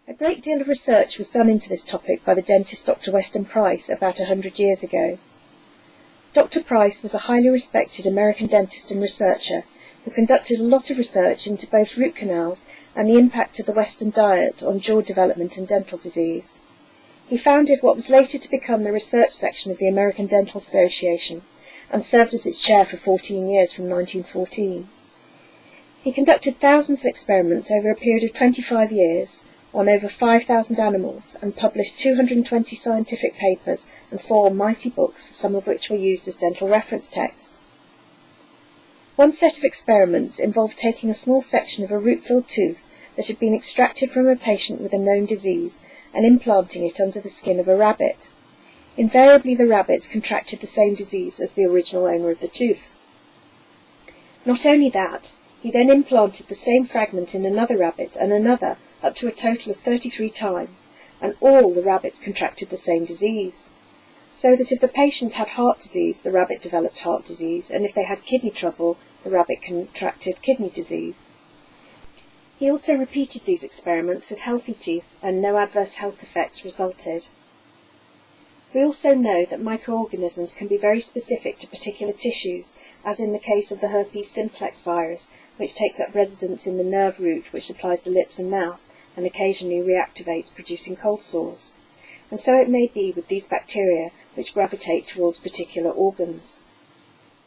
A great deal of research was done into this topic by the dentist Dr. Weston Price about 100 years ago. Dr. Price was a highly respected American dentist and researcher who conducted a lot of research into both root canals and the impact of the Western diet on jaw development and dental disease. He founded what was later to become the research section of the American Dental Association and served as its chair for 14 years from 1914. He conducted thousands of experiments over a period of 25 years on over 5,000 animals and published 220 scientific papers and 4 mighty books, some of which were used as dental reference texts. One set of experiments involved taking a small section of a root-filled tooth that had been extracted from a patient with a known disease and implanting it under the skin of a rabbit. Invariably, the rabbits contracted the same disease as the original owner of the tooth. Not only that, he then implanted the same fragment in another rabbit and another, up to a total of 33 times, and all the rabbits contracted the same disease. So that if the patient had heart disease, the rabbit developed heart disease, and if they had kidney trouble, the rabbit contracted kidney disease. He also repeated these experiments with healthy teeth, and no adverse health effects resulted. We also know that microorganisms can be very specific to particular tissues, as in the case of the herpes simplex virus, which takes up residence in the nerve root which supplies the lips and mouth, and occasionally reactivates, producing cold sores. And so it may be with these bacteria, which gravitate towards particular organs.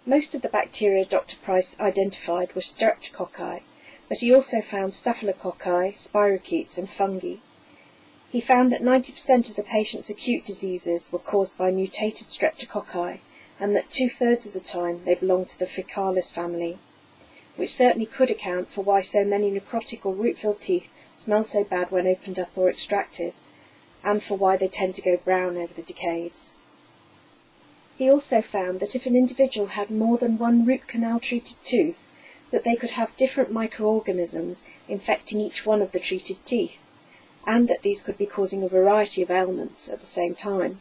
Most of the bacteria Dr. Price identified were streptococci, but he also found staphylococci, spirochetes, and fungi. He found that 90% of the patient's acute diseases were caused by mutated streptococci, and that 2/3 of the time they belonged to the Faecalis family, which certainly could account for why so many necrotic or root-filled teeth smell so bad when opened up or extracted, and for why they tend to go brown over the decades. He also found that if an individual had more than one root canal treated tooth, that they could have different microorganisms infecting each one of the treated teeth, and that these could be causing a variety of ailments at the same time.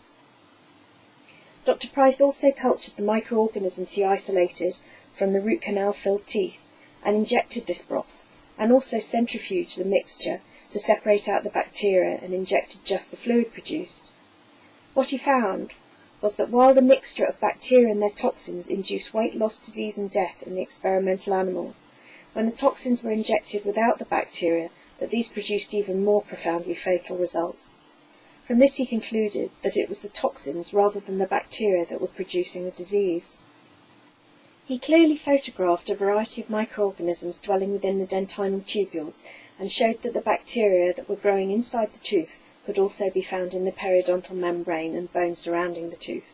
Dr. Price also cultured the microorganisms he isolated from the root canal filled teeth and injected this broth, and also centrifuged the mixture to separate out the bacteria and injected just the fluid produced. What he found was that while the mixture of bacteria and their toxins induced weight loss, disease and death in the experimental animals, when the toxins were injected without the bacteria, that these produced even more profoundly fatal results. From this he concluded that it was the toxins rather than the bacteria that were producing the disease. He clearly photographed a variety of microorganisms dwelling within the dentinal tubules and showed that the bacteria that were growing inside the tooth could also be found in the periodontal membrane and bone surrounding the tooth.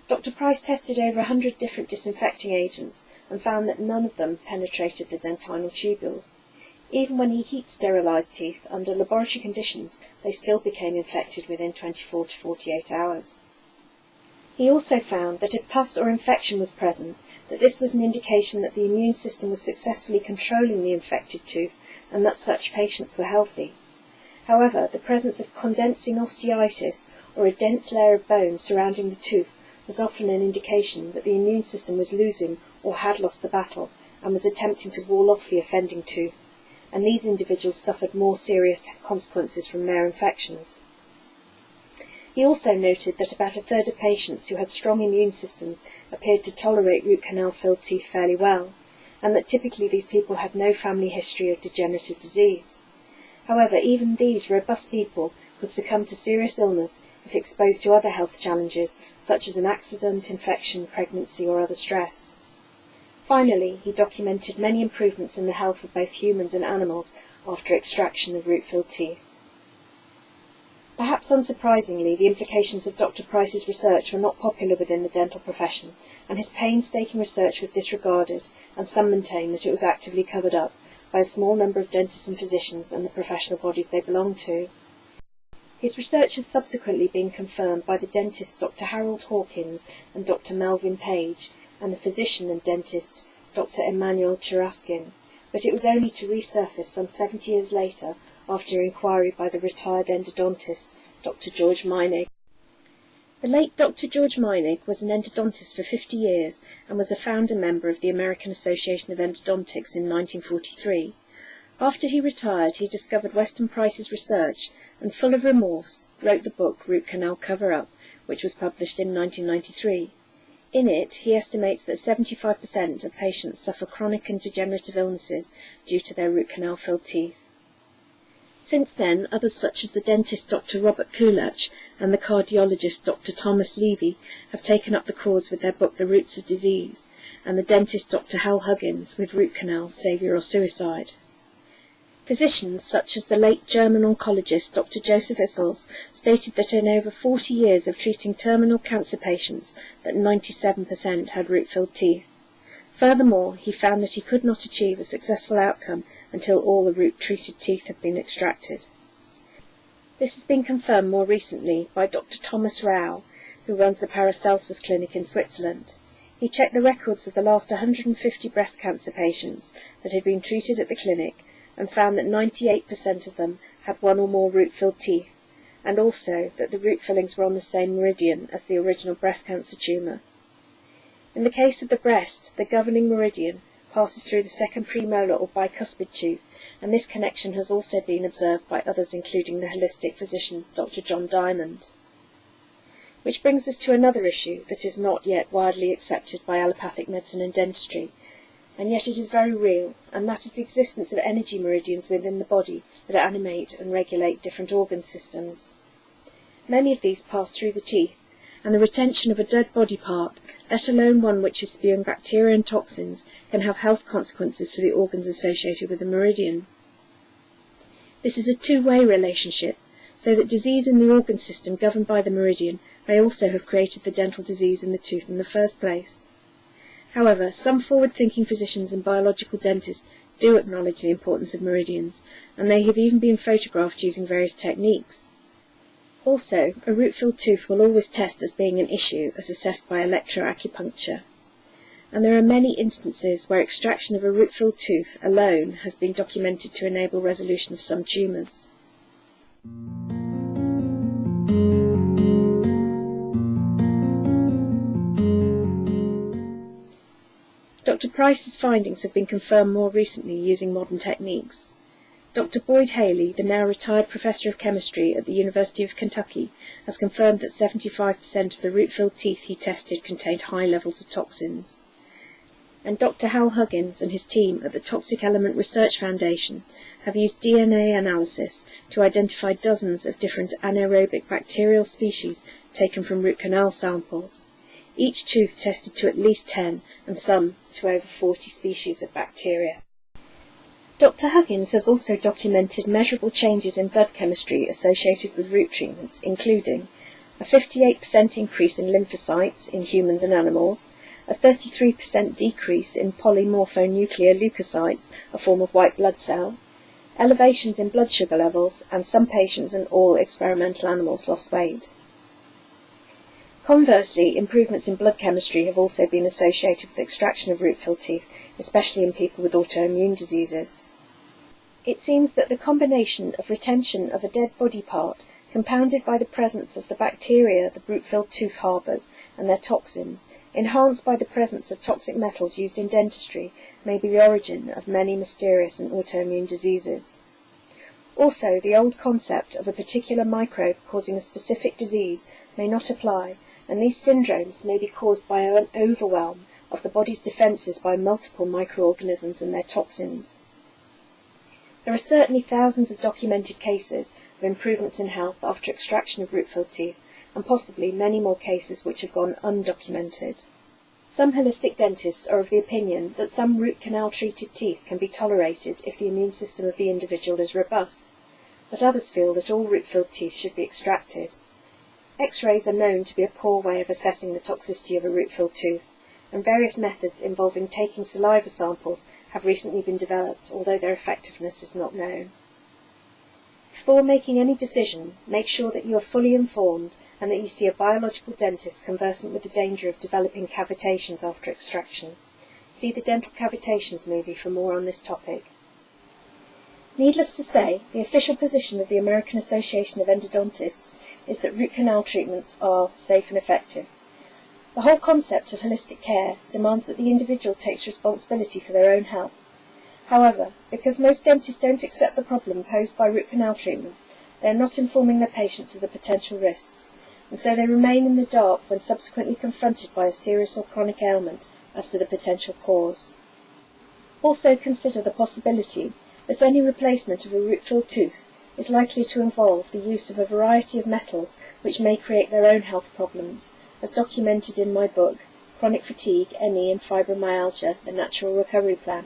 Dr. Price tested over 100 different disinfecting agents and found that none of them penetrated the dentinal tubules. Even when he heat sterilized teeth under laboratory conditions, they still became infected within 24 to 48 hours. He also found that if pus or infection was present, that this was an indication that the immune system was successfully controlling the infected tooth and that such patients were healthy. However, the presence of condensing osteitis, or a dense layer of bone surrounding the tooth, was often an indication that the immune system was losing or had lost the battle and was attempting to wall off the offending tooth, and these individuals suffered more serious consequences from their infections. He also noted that about 1/3 of patients who had strong immune systems appeared to tolerate root canal-filled teeth fairly well, and that typically these people had no family history of degenerative disease. However, even these robust people could succumb to serious illness if exposed to other health challenges, such as an accident, infection, pregnancy, or other stress. Finally, he documented many improvements in the health of both humans and animals after extraction of root-filled teeth. Perhaps unsurprisingly, the implications of Dr. Price's research were not popular within the dental profession, and his painstaking research was disregarded, and some maintain that it was actively covered up by a small number of dentists and physicians and the professional bodies they belonged to. His research has subsequently been confirmed by the dentist Dr. Harold Hawkins and Dr. Melvin Page, and the physician and dentist Dr. Emmanuel Churaskin, but it was only to resurface some 70 years later after inquiry by the retired endodontist Dr. George Meinig. The late Dr. George Meinig was an endodontist for 50 years and was a founder member of the American Association of Endodontics in 1943. After he retired, he discovered Weston Price's research and, full of remorse, wrote the book Root Canal Cover-Up, which was published in 1993. In it, he estimates that 75% of patients suffer chronic and degenerative illnesses due to their root canal-filled teeth. Since then, others such as the dentist Dr. Robert Kulach and the cardiologist Dr. Thomas Levy have taken up the cause with their book The Roots of Disease, and the dentist Dr. Hal Huggins with Root Canal, Saviour or Suicide. Physicians such as the late German oncologist Dr. Joseph Issels stated that in over 40 years of treating terminal cancer patients that 97% had root-filled teeth. Furthermore, he found that he could not achieve a successful outcome until all the root-treated teeth had been extracted. This has been confirmed more recently by Dr. Thomas Rau, who runs the Paracelsus Clinic in Switzerland. He checked the records of the last 150 breast cancer patients that had been treated at the clinic and found that 98% of them had one or more root-filled teeth, and also that the root fillings were on the same meridian as the original breast cancer tumour. In the case of the breast, the governing meridian passes through the second premolar or bicuspid tooth, and this connection has also been observed by others, including the holistic physician Dr. John Diamond. Which brings us to another issue that is not yet widely accepted by allopathic medicine and dentistry, and yet it is very real, and that is the existence of energy meridians within the body that animate and regulate different organ systems. Many of these pass through the teeth, and the retention of a dead body part, let alone one which is spewing bacteria and toxins, can have health consequences for the organs associated with the meridian. This is a two-way relationship, so that disease in the organ system governed by the meridian may also have created the dental disease in the tooth in the first place. However, some forward-thinking physicians and biological dentists do acknowledge the importance of meridians, and they have even been photographed using various techniques. Also, a root-filled tooth will always test as being an issue as assessed by electroacupuncture, and there are many instances where extraction of a root-filled tooth alone has been documented to enable resolution of some tumours. Dr. Price's findings have been confirmed more recently using modern techniques. Dr. Boyd Haley, the now retired Professor of Chemistry at the University of Kentucky, has confirmed that 75% of the root-filled teeth he tested contained high levels of toxins. And Dr. Hal Huggins and his team at the Toxic Element Research Foundation have used DNA analysis to identify dozens of different anaerobic bacterial species taken from root canal samples. Each tooth tested to at least 10 and some to over 40 species of bacteria. Dr. Huggins has also documented measurable changes in blood chemistry associated with root treatments, including a 58% increase in lymphocytes in humans and animals, a 33% decrease in polymorphonuclear leukocytes, a form of white blood cell, elevations in blood sugar levels, and some patients and all experimental animals lost weight. Conversely, improvements in blood chemistry have also been associated with the extraction of root-filled teeth, especially in people with autoimmune diseases. It seems that the combination of retention of a dead body part, compounded by the presence of the bacteria the root-filled tooth harbours and their toxins, enhanced by the presence of toxic metals used in dentistry, may be the origin of many mysterious and autoimmune diseases. Also, the old concept of a particular microbe causing a specific disease may not apply, and these syndromes may be caused by an overwhelm of the body's defences by multiple microorganisms and their toxins. There are certainly thousands of documented cases of improvements in health after extraction of root-filled teeth, and possibly many more cases which have gone undocumented. Some holistic dentists are of the opinion that some root canal treated teeth can be tolerated if the immune system of the individual is robust, but others feel that all root-filled teeth should be extracted. X-rays are known to be a poor way of assessing the toxicity of a root-filled tooth, and various methods involving taking saliva samples have recently been developed, although their effectiveness is not known. Before making any decision, make sure that you are fully informed and that you see a biological dentist conversant with the danger of developing cavitations after extraction. See the Dental Cavitations movie for more on this topic. Needless to say, the official position of the American Association of Endodontists is that root canal treatments are safe and effective. The whole concept of holistic care demands that the individual takes responsibility for their own health. However, because most dentists don't accept the problem posed by root canal treatments, they are not informing their patients of the potential risks, and so they remain in the dark when subsequently confronted by a serious or chronic ailment as to the potential cause. Also consider the possibility that any replacement of a root-filled tooth is likely to involve the use of a variety of metals which may create their own health problems, as documented in my book, Chronic Fatigue, ME and Fibromyalgia, The Natural Recovery Plan.